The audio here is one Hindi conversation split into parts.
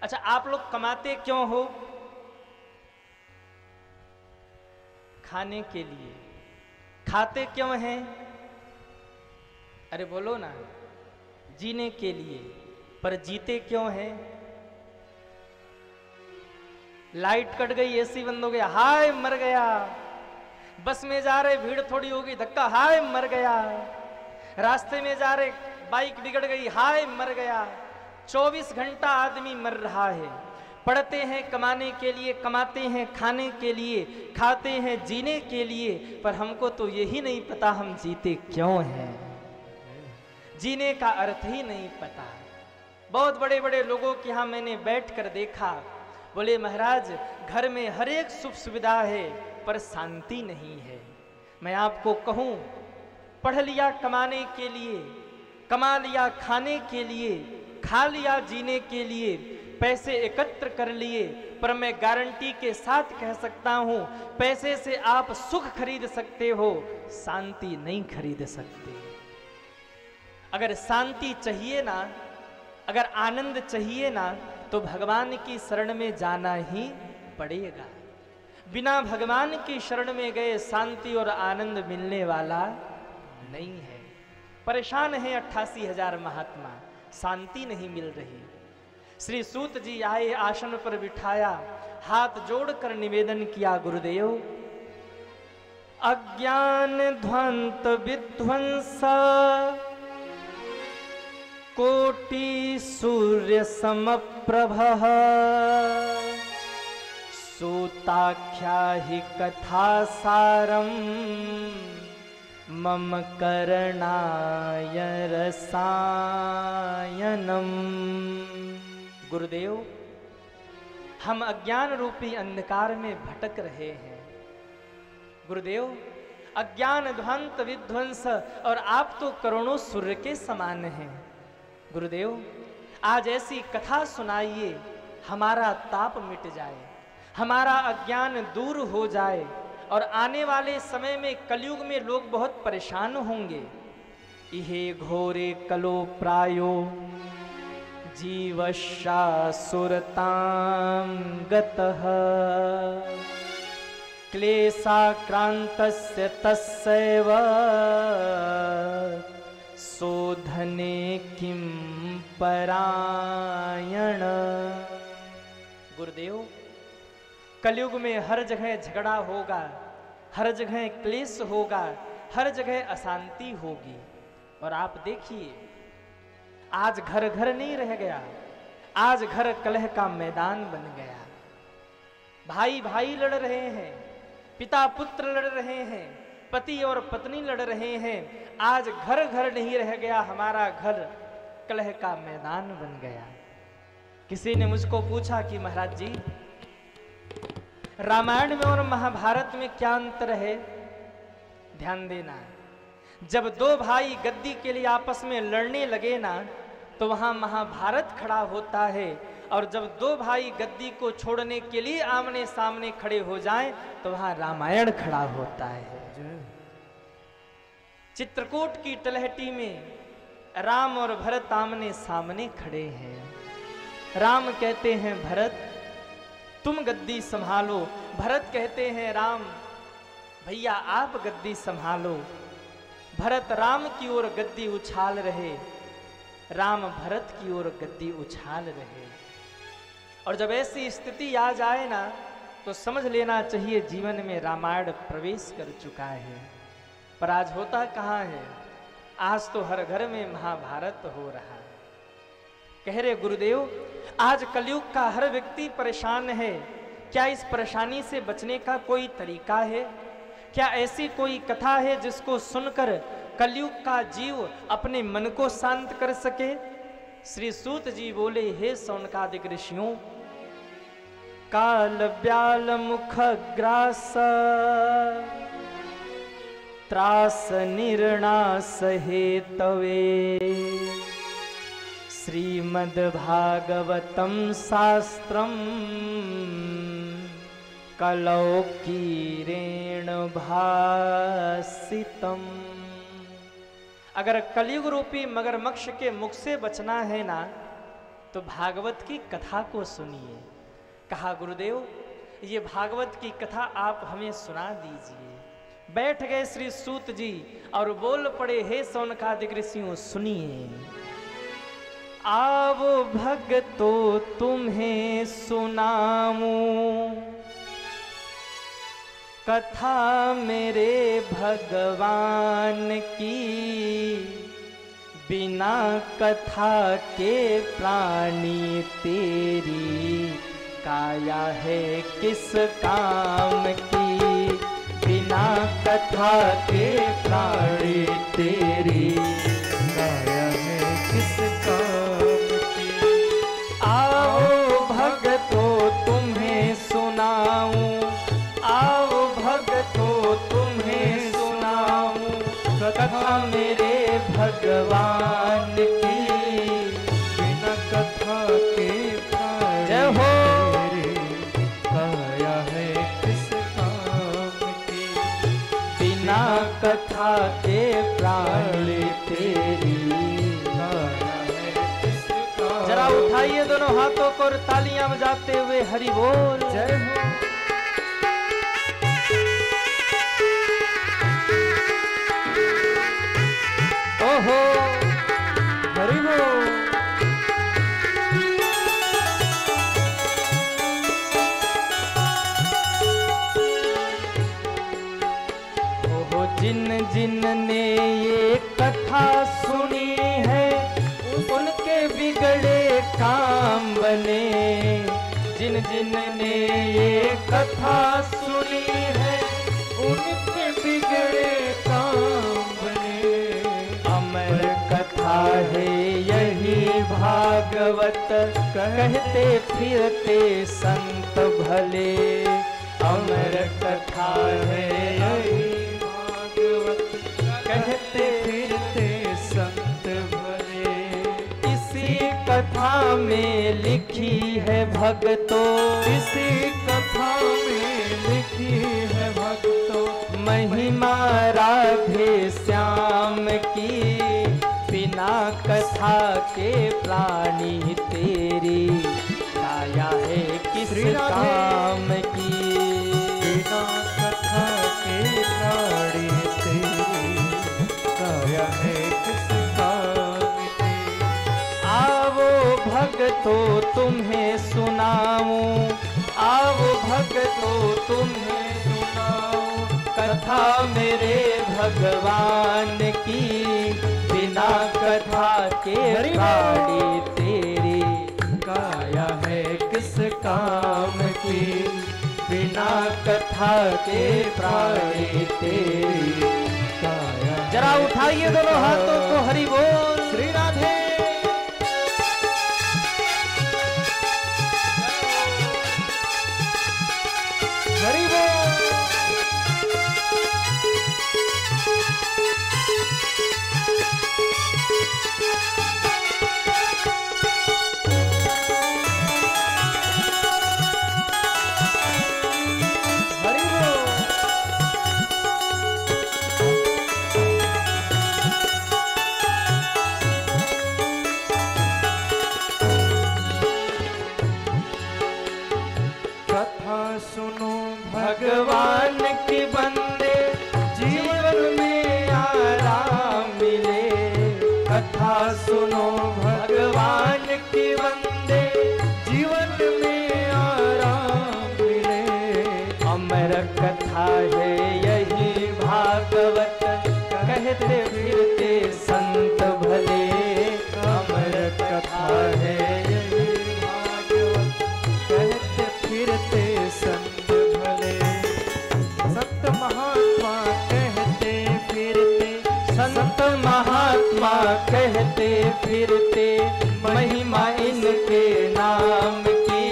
अच्छा, आप लोग कमाते क्यों हो? खाने के लिए। खाते क्यों हैं? अरे बोलो ना। जीने के लिए। पर जीते क्यों हैं? लाइट कट गई, एसी बंद हो गया, हाय मर गया। बस में जा रहे, भीड़ थोड़ी होगी, धक्का, हाय मर गया। रास्ते में जा रहे, बाइक बिगड़ गई, हाय मर गया। 24 घंटा आदमी मर रहा है। पढ़ते हैं कमाने के लिए, कमाते हैं खाने के लिए, खाते हैं जीने के लिए, पर हमको तो यही नहीं पता हम जीते क्यों हैं। जीने का अर्थ ही नहीं पता। बहुत बड़े बड़े लोगों के यहाँ मैंने बैठ कर देखा, बोले महाराज घर में हर एक सुख सुविधा है पर शांति नहीं है। मैं आपको कहूँ, पढ़ लिया कमाने के लिए, कमा लिया खाने के लिए, खा लिया जीने के लिए, पैसे एकत्र कर लिए, पर मैं गारंटी के साथ कह सकता हूं पैसे से आप सुख खरीद सकते हो, शांति नहीं खरीद सकते। अगर शांति चाहिए ना, अगर आनंद चाहिए ना, तो भगवान की शरण में जाना ही पड़ेगा। बिना भगवान की शरण में गए शांति और आनंद मिलने वाला नहीं है। परेशान है 88,000 महात्मा, शांति नहीं मिल रही। श्री सूत जी आए, आसन पर बिठाया, हाथ जोड़कर निवेदन किया, गुरुदेव अज्ञान ध्वंत विध्वंस कोटि सूर्य समप्रभः सूताख्या हि कथा सारम मम करणाय रसायनम। गुरुदेव हम अज्ञान रूपी अंधकार में भटक रहे हैं। गुरुदेव अज्ञान ध्वंत विध्वंस, और आप तो करोड़ों सूर्य के समान हैं। गुरुदेव आज ऐसी कथा सुनाइए, हमारा ताप मिट जाए, हमारा अज्ञान दूर हो जाए, और आने वाले समय में कलयुग में लोग बहुत परेशान होंगे। इहे घोरे कलो प्रायो जीवशा सुरतां गतः क्लेशाक्रांतस्य तस्यैव शोधने किं परायण। गुरुदेव कलयुग में हर जगह झगड़ा होगा, हर जगह क्लेश होगा, हर जगह अशांति होगी। और आप देखिए आज घर घर नहीं रह गया, आज घर कलह का मैदान बन गया। भाई भाई लड़ रहे हैं, पिता पुत्र लड़ रहे हैं, पति और पत्नी लड़ रहे हैं। आज घर घर नहीं रह गया, हमारा घर कलह का मैदान बन गया। किसी ने मुझको पूछा कि महाराज जी रामायण में और महाभारत में क्या अंतर है? ध्यान देना, जब दो भाई गद्दी के लिए आपस में लड़ने लगे ना, तो वहां महाभारत खड़ा होता है, और जब दो भाई गद्दी को छोड़ने के लिए आमने सामने खड़े हो जाएं, तो वहां रामायण खड़ा होता है। चित्रकूट की तलहटी में राम और भरत आमने सामने खड़े हैं। राम कहते हैं भरत तुम गद्दी संभालो, भरत कहते हैं राम भैया आप गद्दी संभालो। भरत राम की ओर गद्दी उछाल रहे, राम भरत की ओर गद्दी उछाल रहे। और जब ऐसी स्थिति आ जाए ना, तो समझ लेना चाहिए जीवन में रामायण प्रवेश कर चुका है। पर आज होता कहाँ है? आज तो हर घर में महाभारत हो रहा है। कह रहे गुरुदेव आज कलयुग का हर व्यक्ति परेशान है, क्या इस परेशानी से बचने का कोई तरीका है? क्या ऐसी कोई कथा है जिसको सुनकर कलयुग का जीव अपने मन को शांत कर सके? श्री सूत जी बोले, हे सौनकादिक ऋषियों, काल ब्याल मुख ग्रास त्रास निर्णास हेतवे श्रीमद्भागवतं शास्त्रम कलौकीरेण भासितम। अगर कलयुग रूपी मगरमच्छ के मुख से बचना है ना, तो भागवत की कथा को सुनिए। कहा गुरुदेव ये भागवत की कथा आप हमें सुना दीजिए। बैठ गए श्री सूत जी और बोल पड़े, हे शौनकादिक ऋषियों सुनिए। आवो भगतो तुम्हें सुनाऊं कथा मेरे भगवान की, बिना कथा के प्राणी तेरी काया है किस काम की। बिना कथा के प्राणी तेरी काया है किस काम की। आओ भगतो तुम्हें सुनाऊं, आओ भगतो तुम्हें सुनाऊं कथा मेरे भगवान की, बिना कथा के जय हो काया है किस काम की। बिना कथा के प्राण तेरी काया है किस काम। जरा उठाइए दोनों हाथों को और तालियां बजाते हुए हरि बोल जय हो। ओहो हरि बोल। ओहो जिन जिन ने ये कथा सुनी है उनके बिगड़े काम बने। जिन जिन ने ये कथा सुनी है उनके बिगड़े काम बने। अमर कथा है यही भागवत कहते फिरते संत भले। अमर कथा है यही भागवत कहते फिरते संत भले। इसी कथा में लिखी है भक्तों, इसी कथा में लिखी है भक्तों महिमा राधे श्याम की। बिना कथा के प्राणी तेरी काया है किस काम की। बिना कथा के प्राणी तेरी काया है किस काम की। आवो भगतो तुम्हें सुनाऊं, आवो भगतो तुम्हें सुनाऊं कथा मेरे भगवान की। बिना कथा के प्राणी तेरी काया है किस काम की। बिना कथा के प्राणी तेरी काया। जरा उठाइए दोनों हाथों को हरि बोल श्री राधे। हरि बोल। भगवान के बंदे जीवन में आराम मिले। कथा सुनो भगवान के बंदे जीवन में आराम मिले। अमर कथा है यही भागवत कहते फिरते संत भले। अमर कथा है यही भागवत कहते फिरते संत संत महात्मा कहते फिरते महिमा इनके नाम की।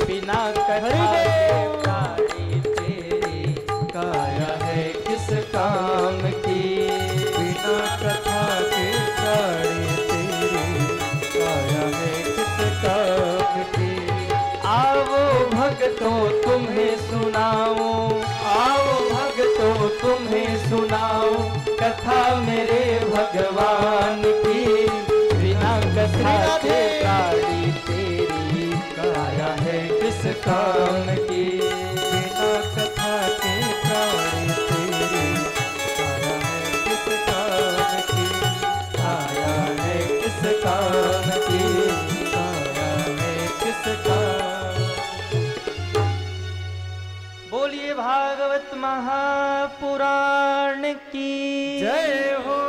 बिना कथा के प्राणी तेरी काया है किस काम की। बिना कथा के प्राणी तेरी काया है किस काम की। आओ भक्तों तुम्हें सुनाऊं, आओ भक्तों तुम्हें सुनाऊं कथा मेरे भगवान की। बिना कथा कथा के प्राणी तेरी काया है किस काम की। बिना कथा के प्राणी तेरी काया है किस काम की। काया है किस काम की। काया है किस काम। बोलिए भागवत महापुराण की जय हो।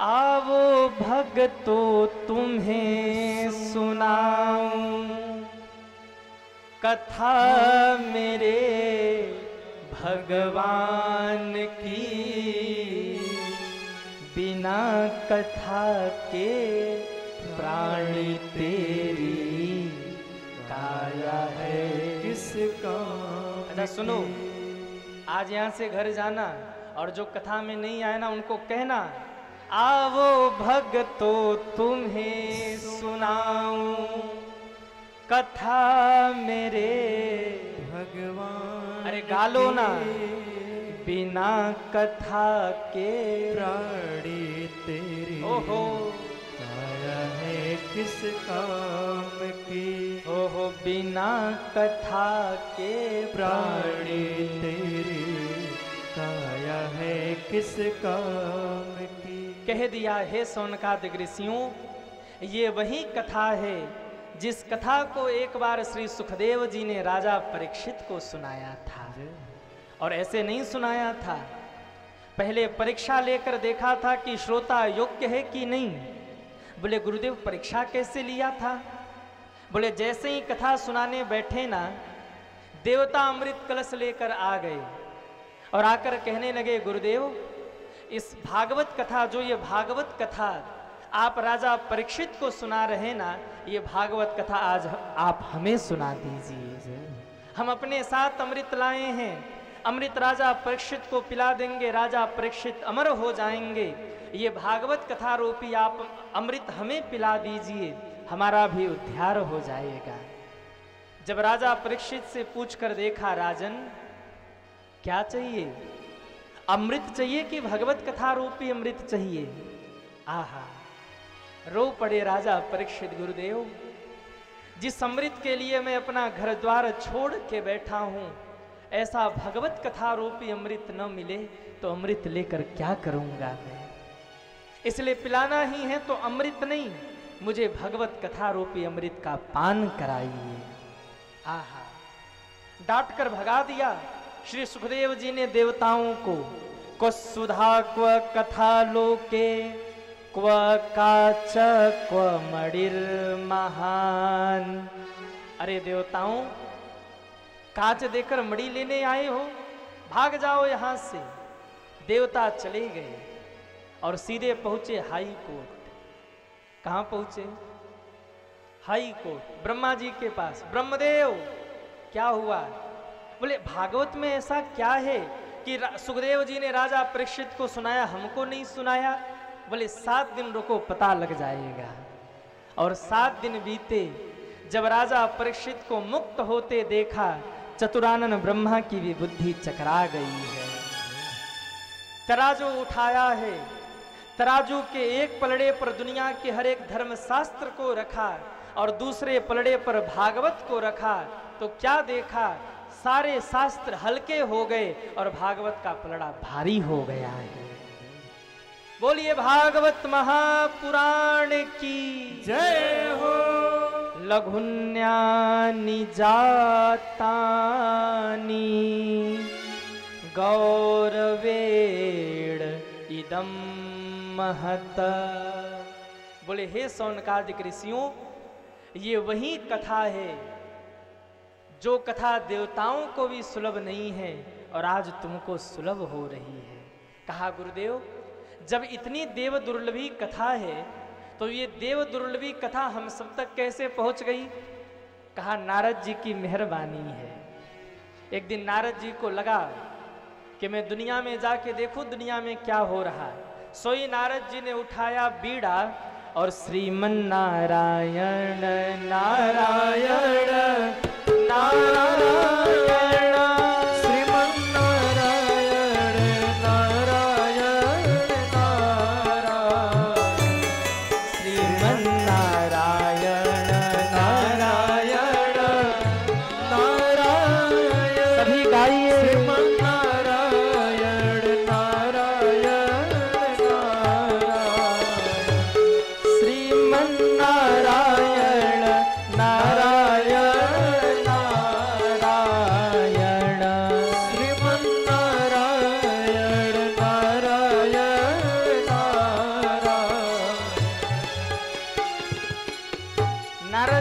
आवो भगतो तुम्हें सुनाऊं कथा मेरे भगवान की। बिना कथा के प्राणी तेरी काया है किस काम। अच्छा सुनो, आज यहाँ से घर जाना और जो कथा में नहीं आए ना उनको कहना आवो भगतो तुम्हें सुनाऊं कथा मेरे भगवान। अरे गालो ना। बिना कथा के प्राणी तेरी ओहो काया है किस काम की। ओहो बिना कथा के प्राणी तेरी काया है किस काम की। कह दिया है शौनकादिक ऋषियों, ये वही कथा है जिस कथा को एक बार श्री सुखदेव जी ने राजा परीक्षित को सुनाया था। और ऐसे नहीं सुनाया था, पहले परीक्षा लेकर देखा था कि श्रोता योग्य है कि नहीं। बोले गुरुदेव परीक्षा कैसे लिया था? बोले जैसे ही कथा सुनाने बैठे ना, देवता अमृत कलश लेकर आ गए और आकर कहने लगे गुरुदेव इस भागवत कथा, जो ये भागवत कथा आप राजा परीक्षित को सुना रहे ना, ये भागवत कथा आज आप हमें सुना दीजिए। हम अपने साथ अमृत लाए हैं, अमृत राजा परीक्षित को पिला देंगे, राजा परीक्षित अमर हो जाएंगे। ये भागवत कथा रूपी आप अमृत हमें पिला दीजिए, हमारा भी उद्धार हो जाएगा। जब राजा परीक्षित से पूछकर देखा राजन क्या चाहिए, अमृत चाहिए कि भगवत कथा रूपी अमृत चाहिए? आहा, रो पड़े राजा परीक्षित। गुरुदेव जिस अमृत के लिए मैं अपना घर द्वार छोड़ के बैठा हूं, ऐसा भगवत कथा रूपी अमृत न मिले तो अमृत लेकर क्या करूंगा मैं? इसलिए पिलाना ही है तो अमृत नहीं, मुझे भगवत कथा रूपी अमृत का पान कराइए। आहा, डांट कर भगा दिया श्री सुखदेव जी ने देवताओं को। क्व सुधा क्व कथा लोके क्व काच क्व मणिर महान। अरे देवताओं, कांच देकर मणि लेने आए हो, भाग जाओ यहां से। देवता चले गए और सीधे पहुंचे हाई कोर्ट। कहां पहुंचे? हाई कोर्ट, ब्रह्मा जी के पास। ब्रह्मदेव क्या हुआ? बोले भागवत में ऐसा क्या है कि सुखदेव जी ने राजा परीक्षित को सुनाया, हमको नहीं सुनाया? बोले 7 दिन रुको, पता लग जाएगा। और 7 दिन बीते, जब राजा परीक्षित को मुक्त होते देखा, चतुरानन ब्रह्मा की भी बुद्धि चकरा गई है। तराजू उठाया है, तराजू के एक पलड़े पर दुनिया के हर एक धर्म शास्त्र को रखा और दूसरे पलड़े पर भागवत को रखा, तो क्या देखा? सारे शास्त्र हल्के हो गए और भागवत का पलड़ा भारी हो गया है। बोलिए भागवत महापुराण की जय हो। लघुन्यानि जातानि गौरवेण इदं महत। बोले हे शौनकादिक ऋषियों, ये वही कथा है जो कथा देवताओं को भी सुलभ नहीं है और आज तुमको सुलभ हो रही है। कहा गुरुदेव जब इतनी देव दुर्लभी कथा है तो ये देव दुर्लभी कथा हम सब तक कैसे पहुंच गई? कहा नारद जी की मेहरबानी है। एक दिन नारद जी को लगा कि मैं दुनिया में जाके देखूं दुनिया में क्या हो रहा। सोई नारद जी ने उठाया बीड़ा और श्रीमन नारायण नारायण नारायण श्रीमन नारायण नारायण नारायण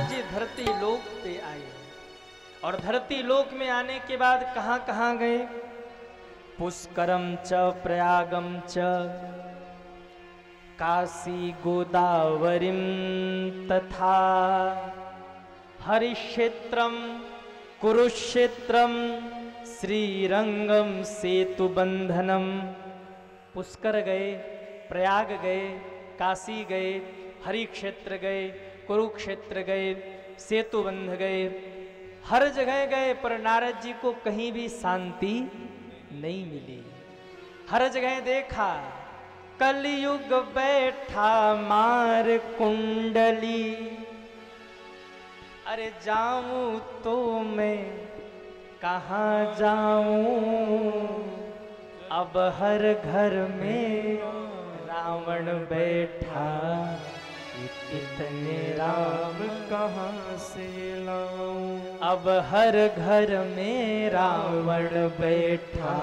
जी धरती लोक पे आए और धरती लोक में आने के बाद कहां कहां गए? पुष्करम च प्रयागम च काशी गोदावरीम तथा हरिक्षेत्रम कुरुक्षेत्रम श्रीरंगम सेतुबंधनम। पुष्कर गए, प्रयाग गए, काशी गए, हरिक्षेत्र गए, कुरुक्षेत्र गए, सेतुबंध गए, हर जगह गए, पर नारद जी को कहीं भी शांति नहीं मिली। हर जगह देखा, कलयुग बैठा मार कुंडली, अरे जाऊं तो मैं कहाँ जाऊं, अब हर घर में रावण बैठा, इतने राम कहाँ से लाऊं, अब हर घर में रावण बैठा,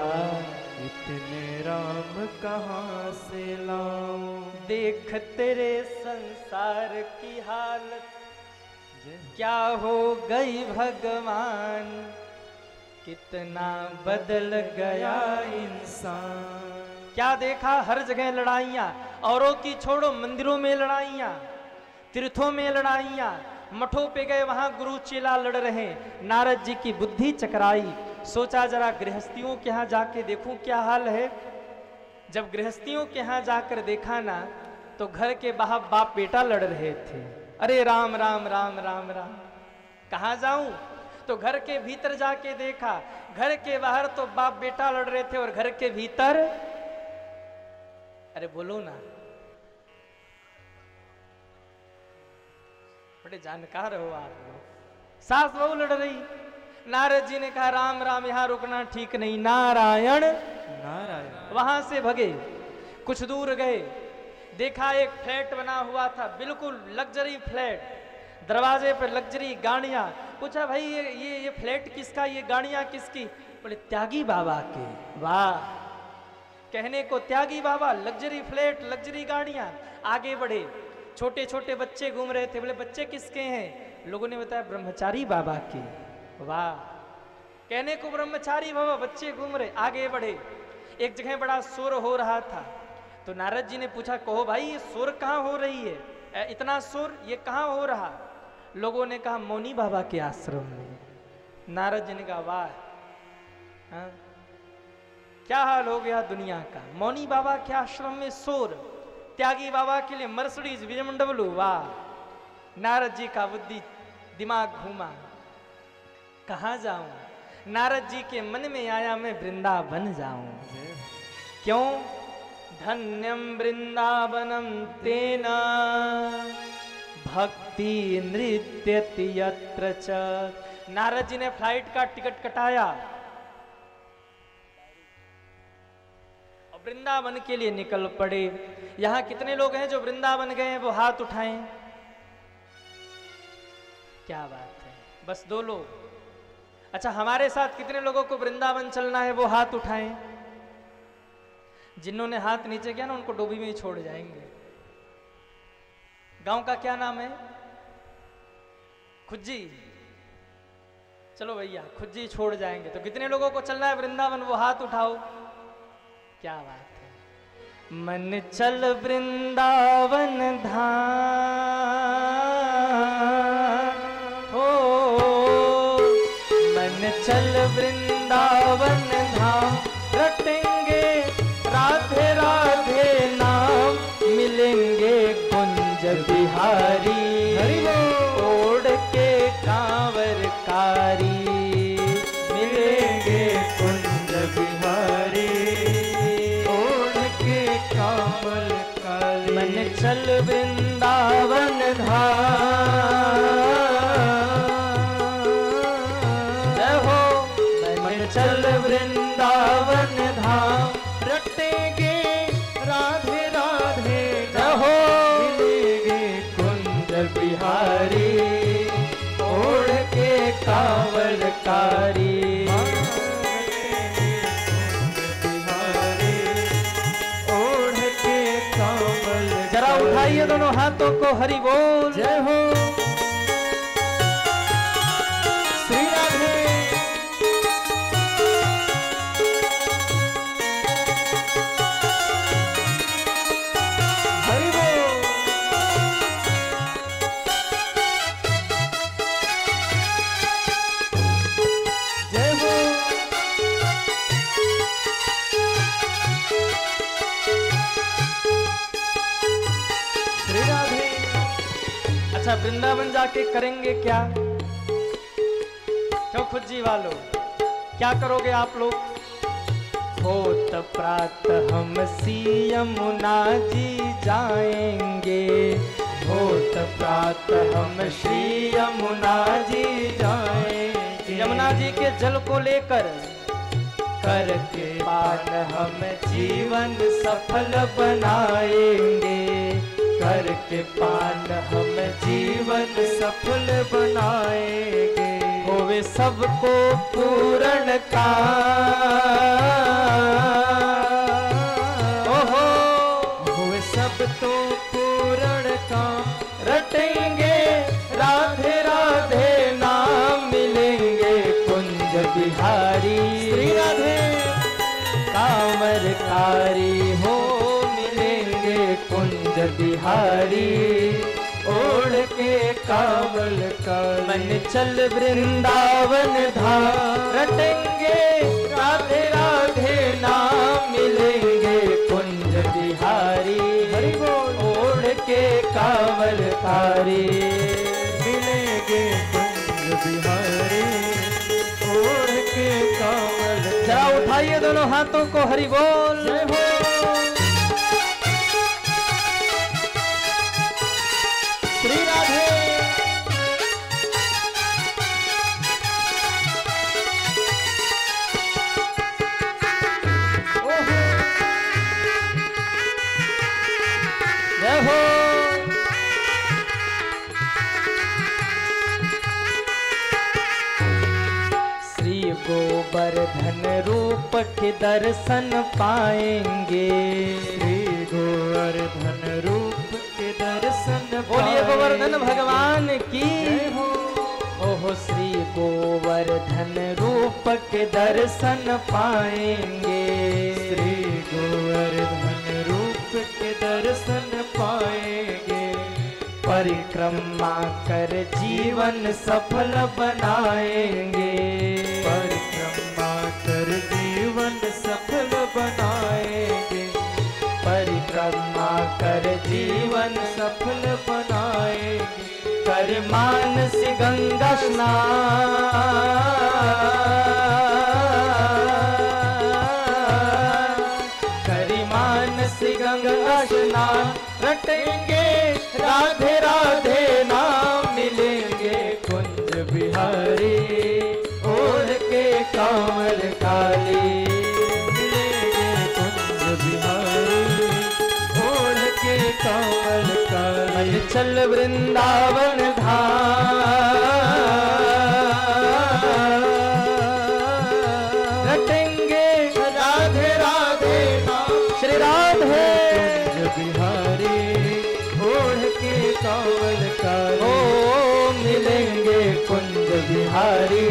इतने राम कहाँ से लाऊं। देख तेरे संसार की हालत क्या हो गई भगवान, कितना बदल गया इंसान। क्या देखा? हर जगह लड़ाइयाँ, औरों की छोड़ो, मंदिरों में लड़ाइयाँ, तीर्थों में लड़ाइयाँ, मठों पे गए वहां गुरु चेला लड़ रहे। नारद जी की बुद्धि चकराई, सोचा जरा गृहस्थियों के यहाँ जाके देखूं क्या हाल है। जब गृहस्थियों के यहाँ जाकर देखा ना, तो घर के बाहर बाप बेटा लड़ रहे थे। अरे राम राम राम राम राम, कहाँ जाऊं? तो घर के भीतर जाके देखा, घर के बाहर तो बाप बेटा लड़ रहे थे और घर के भीतर, अरे बोलो ना, बड़े जानकार हो आप लोग। सास बहू लड़ रही, नारद जी ने कहा राम राम यहां रुकना ठीक नहीं, नारायण नारायण। वहां से भगे। कुछ दूर गए, देखा एक फ्लैट बना हुआ था, बिल्कुल लग्जरी फ्लैट, दरवाजे पर लग्जरी गाड़ियां। पूछा भाई ये फ्लैट किसका, ये गाड़ियां किसकी? बोले त्यागी बाबा के। वाह, कहने को त्यागी बाबा, लग्जरी फ्लैट, लग्जरी गाड़ियां। आगे बढ़े, छोटे छोटे बच्चे घूम रहे थे। बोले बच्चे किसके हैं? लोगों ने बताया ब्रह्मचारी बाबा के। वाह, कहने को ब्रह्मचारी बाबा, बच्चे घूम रहे। आगे बढ़े, एक जगह बड़ा शोर हो रहा था। तो नारद जी ने पूछा, कहो भाई ये शोर कहाँ हो रही है, इतना शोर ये कहाँ हो रहा? लोगों ने कहा मौनी बाबा के आश्रम में। नारद जी ने कहा वाह, हाँ? क्या हाल हो गया दुनिया का, मौनी बाबा के आश्रम में शोर, त्यागी बाबा के लिए मर्सिडीज BMW। वाह, नारद जी का बुद्धि दिमाग घूमा, कहाँ जाऊं? नारद जी के मन में आया मैं वृंदावन जाऊं। क्यों? धन्यम वृंदावनम तेना भक्ति नृत्यति यत्र च। नारद जी ने फ्लाइट का टिकट कटाया और वृंदावन के लिए निकल पड़े। यहां कितने लोग हैं जो वृंदावन गए हैं? वो हाथ उठाएं। क्या बात है, बस 2 लोग। अच्छा, हमारे साथ कितने लोगों को वृंदावन चलना है? वो हाथ उठाएं। जिन्होंने हाथ नीचे किया ना, उनको डोबी में ही छोड़ जाएंगे। गांव का क्या नाम है? खुज्जी। चलो भैया, खुज्जी छोड़ जाएंगे। तो कितने लोगों को चलना है वृंदावन? वो हाथ उठाओ। क्या बात है। मन चल वृंदावन धाम, हो मन चल वृंदावन धाम, रटेंगे राधे राधे नाम, मिलेंगे कुंज बिहारी, ओढ़ के कांवर कारी, मिलेंगे कुंज बिहारी, ओढ़ के कांवर कारी। मन चल वृंदावन धाम, जय हो। मन चल वृंदावन धाम, रटेंगे राधे राधे, जहो मिलेंगे कुंज बिहारी, ओढ़ के कांवड़ कारी, ओढ़ के कांवड़। जरा उठाइए दोनों हाथों को, हरि बोल, जय हो। वृंदावन जाके करेंगे क्या? क्यों खुज्जी वालों, क्या करोगे आप लोग? होत प्रात हम सी यमुना जी जाएंगे, होत प्रात हम श्री यमुना जी जाएंगे। यमुना जी के जल को लेकर करके पान हम जीवन सफल बनाएंगे, करके पान हम जीवन सफल बनाएंगे। होवे सबको पूर्ण का, ओहो होवे सब तो पूर्ण का, रटेंगे राधे राधे नाम मिलेंगे कुंज बिहारी। श्री राधे कामरकारी हो मिलेंगे कुंज बिहारी, ओढ़ के कावल का मन चल वृंदावन धाम, रटेंगे राधे राधे नाम मिलेंगे कुंज बिहारी। हरि बोल। ओढ़ के कावलकारी मिलेंगे कुंज बिहारी, ओढ़ के कावल। जरा उठाइए दोनों हाथों को, हरि बोल। जय हो। श्री राधे। ओहो जय हो। श्री गोवर्धन रूप के दर्शन पाएंगे, श्री गोवर्धन रूप के दर्शन। बोलिए गोवर्धन भगवान की। ओहो श्री गोवर्धन रूप के दर्शन पाएंगे, श्री गोवर्धन रूप के दर्शन पाएंगे। परिक्रमा कर जीवन सफल बनाएंगे, परिक्रमा कर जीवन सफल बनाएंगे। परिक्रमा कर जीवन सफल बनाएंगे। कर मानस गंगा स्नान, करी मानस गंगा स्नान, रटेंगे राधे राधे नाम मिलेंगे कुंज बिहारी। ओढ़ के कांवर काली मिलेंगे कुंज बिहारी, ओढ़ के कांवर काली। चल वृंदावन धाम, रटेंगे राधे राधे नाम। श्री राधे बिहारी, ओढ़ के कांवल काली। ओ मिलेंगे कुंज बिहारी,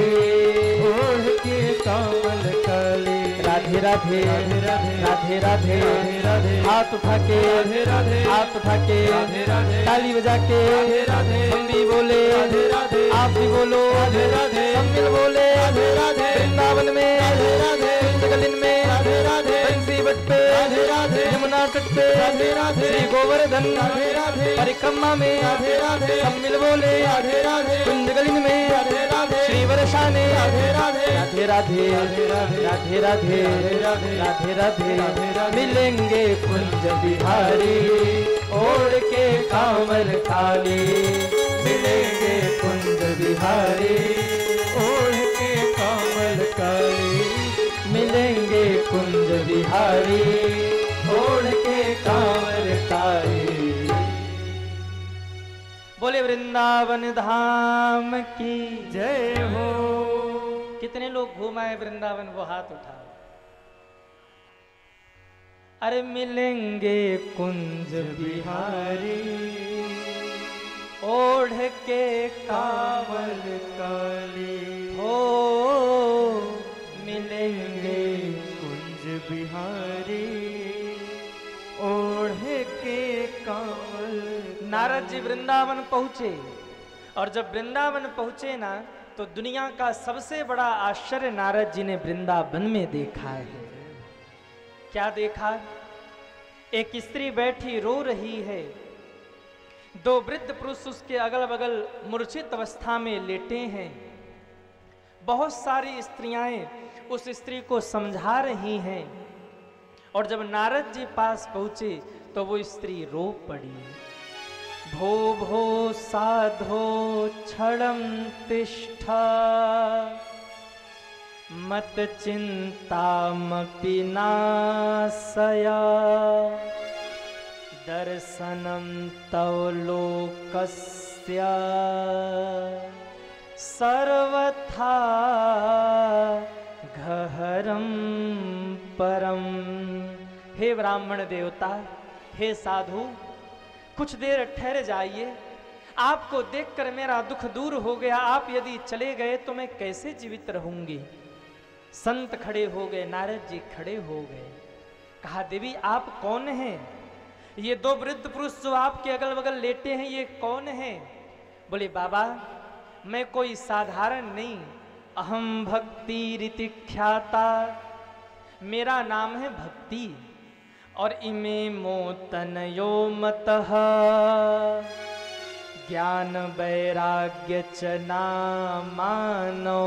ओढ़ के कांवल काली। राधे राधे राधे राधे राधे, हाथ उठा के राधे राधे, हाथ उठा के राधे राधे, ताली बजा के राधे राधे। हम भी बोले राधे राधे, आप भी बोलो राधे राधे, सब मिल बोले राधे राधे। वृंदावन में राधे राधे, गलिन में राधे राधे, बंसी बट पे राधे राधे, यमुना तट पे राधे राधे, श्री गोवर्धन राधे राधे, परिक्रमा में राधे राधे, सब मिल बोले राधे राधे। कुंज गलिन में राधे राधे, श्री वर्षा ने राधे राधे, राधे राधे राधे राधे राधे राधे। मिलेंगे कुंज बिहारी, ओढ़ के कांवर काली। मिलेंगे कुंज बिहारी, ओढ़ के कांवर काली। मिलेंगे कुंज बिहारी, ओढ़ के कांवर काली। बोले वृंदावन धाम की जय हो। कितने लोग घूमाए वृंदावन, वो हाथ उठाओ। अरे मिलेंगे कुंज बिहारी, ओढ़ के कांवल काली। हो मिलेंगे कुंज बिहारी, ओढ़ के कांवल। नारद जी वृंदावन पहुंचे, और जब वृंदावन पहुंचे ना, तो दुनिया का सबसे बड़ा आश्चर्य नारद जी ने वृंदावन में देखा है। क्या देखा? एक स्त्री बैठी रो रही है, दो वृद्ध पुरुष उसके अगल बगल मूर्छित अवस्था में लेटे हैं। बहुत सारी स्त्रियां उस स्त्री को समझा रही हैं और जब नारद जी पास पहुंचे तो वो स्त्री रो पड़ी। भो भो साधो क्षणं तिष्ठ मत चिंतामपि नाशय दर्शनं तव लोकस्य सर्वथा गहरं परम। हे ब्राह्मण देवता, हे साधु, कुछ देर ठहर जाइए। आपको देखकर मेरा दुख दूर हो गया। आप यदि चले गए तो मैं कैसे जीवित रहूंगी। संत खड़े हो गए, नारद जी खड़े हो गए। कहा, देवी आप कौन हैं? ये दो वृद्ध पुरुष जो आपके अगल बगल लेटे हैं, ये कौन हैं? बोले, बाबा मैं कोई साधारण नहीं, अहम भक्ति रीति ख्याता, मेरा नाम है भक्ति। और इमे मोतनयो मतः ज्ञान वैराग्य च नामानो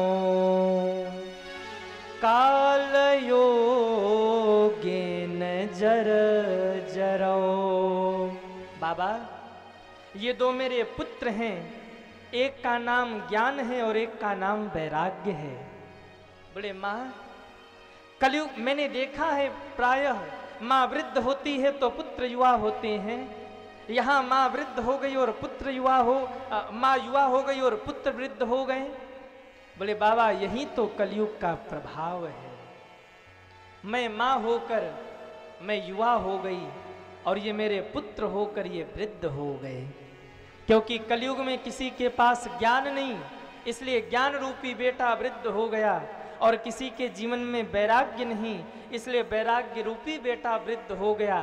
काल योगेन जर जरो। बाबा ये दो मेरे पुत्र हैं, एक का नाम ज्ञान है और एक का नाम वैराग्य है। बोले, माँ कलयुग मैंने देखा है, प्रायः माँ वृद्ध होती है तो पुत्र युवा होते हैं। यहाँ माँ वृद्ध हो गई और पुत्र युवा माँ युवा हो गई और पुत्र वृद्ध हो गए। बोले, बाबा यही तो कलयुग का प्रभाव है। मैं माँ होकर मैं युवा हो गई और ये मेरे पुत्र होकर ये वृद्ध हो गए। क्योंकि कलयुग में किसी के पास ज्ञान नहीं, इसलिए ज्ञान रूपी बेटा वृद्ध हो गया। और किसी के जीवन में वैराग्य नहीं, इसलिए वैराग्य रूपी बेटा वृद्ध हो गया।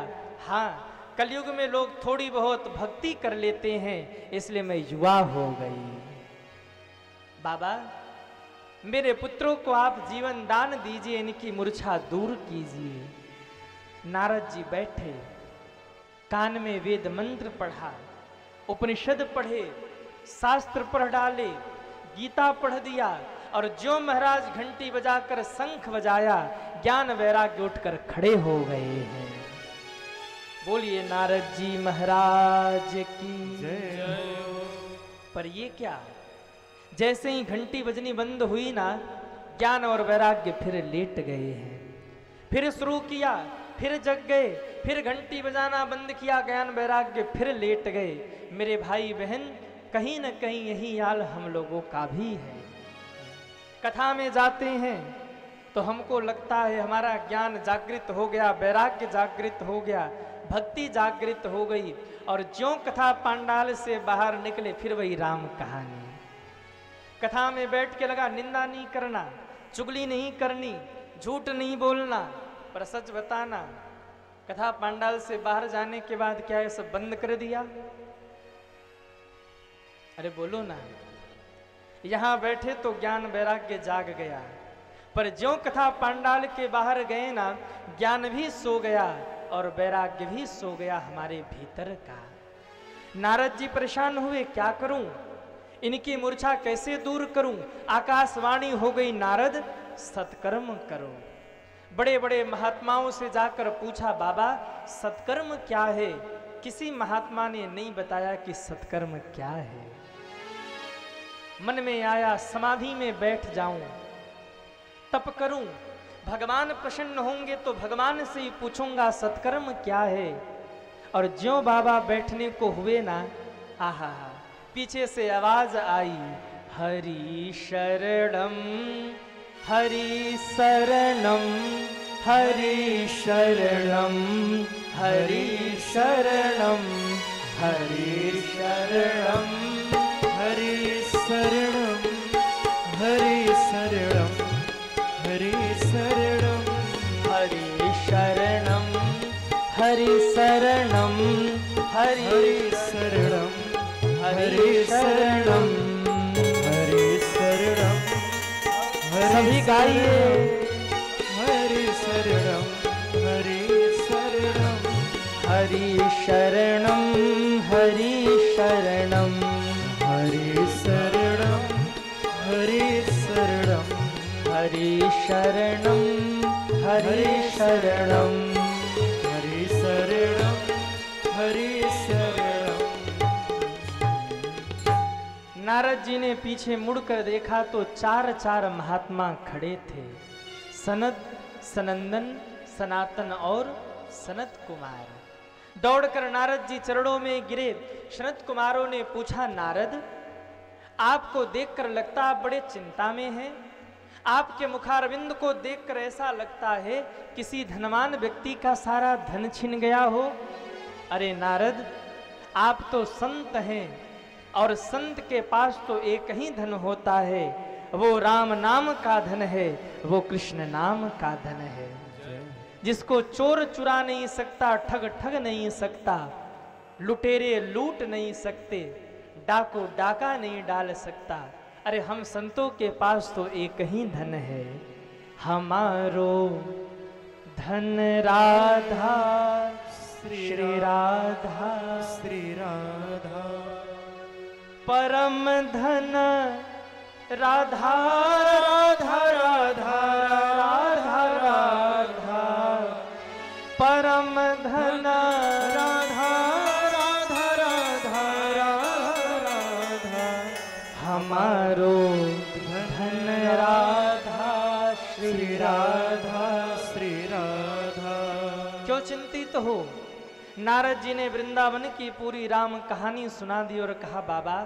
हाँ, कलयुग में लोग थोड़ी बहुत भक्ति कर लेते हैं, इसलिए मैं युवा हो गई। बाबा मेरे पुत्रों को आप जीवन दान दीजिए, इनकी मूर्छा दूर कीजिए। नारद जी बैठे, कान में वेद मंत्र पढ़ा, उपनिषद पढ़े, शास्त्र पढ़ डाले, गीता पढ़ दिया और जो महाराज घंटी बजाकर शंख बजाया, ज्ञान वैराग्य उठकर खड़े हो गए हैं। बोलिए नारद जी महाराज की जय। पर ये क्या, जैसे ही घंटी बजनी बंद हुई ना, ज्ञान और वैराग्य फिर लेट गए हैं। फिर शुरू किया, फिर जग गए, फिर घंटी बजाना बंद किया, ज्ञान वैराग्य फिर लेट गए। मेरे भाई बहन, कहीं न कहीं यही हाल हम लोगों का भी है। कथा में जाते हैं तो हमको लगता है हमारा ज्ञान जागृत हो गया, वैराग्य जागृत हो गया, भक्ति जागृत हो गई। और ज्यों कथा पांडाल से बाहर निकले फिर वही राम कहानी। कथा में बैठ के लगा निंदा नहीं करना, चुगली नहीं करनी, झूठ नहीं बोलना, पर सच बताना। कथा पांडाल से बाहर जाने के बाद क्या ये सब बंद कर दिया? अरे बोलो ना। यहां बैठे तो ज्ञान वैराग्य जाग गया, पर ज्यों कथा पांडाल के बाहर गए ना, ज्ञान भी सो गया और वैराग्य भी सो गया हमारे भीतर का। नारद जी परेशान हुए, क्या करूं, इनकी मूर्छा कैसे दूर करूं? आकाशवाणी हो गई, नारद सत्कर्म करो। बड़े बड़े महात्माओं से जाकर पूछा, बाबा सत्कर्म क्या है? किसी महात्मा ने नहीं बताया कि सत्कर्म क्या है। मन में आया समाधि में बैठ जाऊं, तप करूं, भगवान प्रसन्न होंगे तो भगवान से ही पूछूंगा सत्कर्म क्या है। और ज्यों बाबा बैठने को हुए ना, आहा पीछे से आवाज आई, हरि शरणम हरि शरणम हरि शरणम हरि शरणम हरि शरणम हरि शरणम हरि शरणम हरि शरणम हरि शरणम हरि शरणम हरि शरणम हरि शरणम हरि शरणम सभी गाइए, हरि शरणम हरि शरणम हरि शरणम हरि हरि शरणं हरि शरणं हरि शरणं हरि शरणं हरि शरणं। नारद जी ने पीछे मुड़कर देखा तो चार महात्मा खड़े थे, सनत, सनंदन, सनातन और सनत कुमार। दौड़कर नारद जी चरणों में गिरे। सनत कुमारों ने पूछा, नारद आपको देखकर लगता आप बड़े चिंता में हैं। आपके मुखारविंद को देखकर ऐसा लगता है किसी धनवान व्यक्ति का सारा धन छिन गया हो। अरे नारद, आप तो संत हैं और संत के पास तो एक ही धन होता है, वो राम नाम का धन है, वो कृष्ण नाम का धन है, जिसको चोर चुरा नहीं सकता, ठग ठग नहीं सकता, लुटेरे लूट नहीं सकते, डाकू डाका नहीं डाल सकता। अरे हम संतों के पास तो एक ही धन है, हमारो धन राधा श्री राधा श्री राधा। परम धन राधा राधा राधा राधा राधा। परम धन राधा राधा राधा राधा। हमारो धन राधा श्री राधा श्री राधा। क्यों चिंतित हो? नारद जी ने वृंदावन की पूरी राम कहानी सुना दी और कहा, बाबा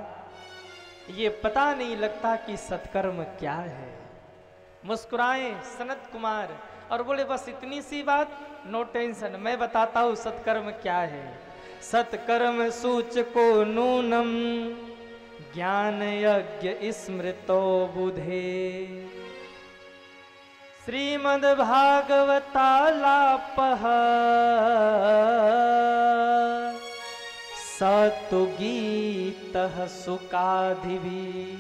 ये पता नहीं लगता कि सत्कर्म क्या है। मुस्कुराए सनत कुमार और बोले, बस इतनी सी बात, नो टेंशन, मैं बताता हूं सत्कर्म क्या है। सत्कर्म सूचको नूनम ज्ञान यज्ञ स्मृतो बुधे। श्रीमद् भागवतालापः सतु गीतः सुकाधिभिः।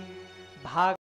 भाग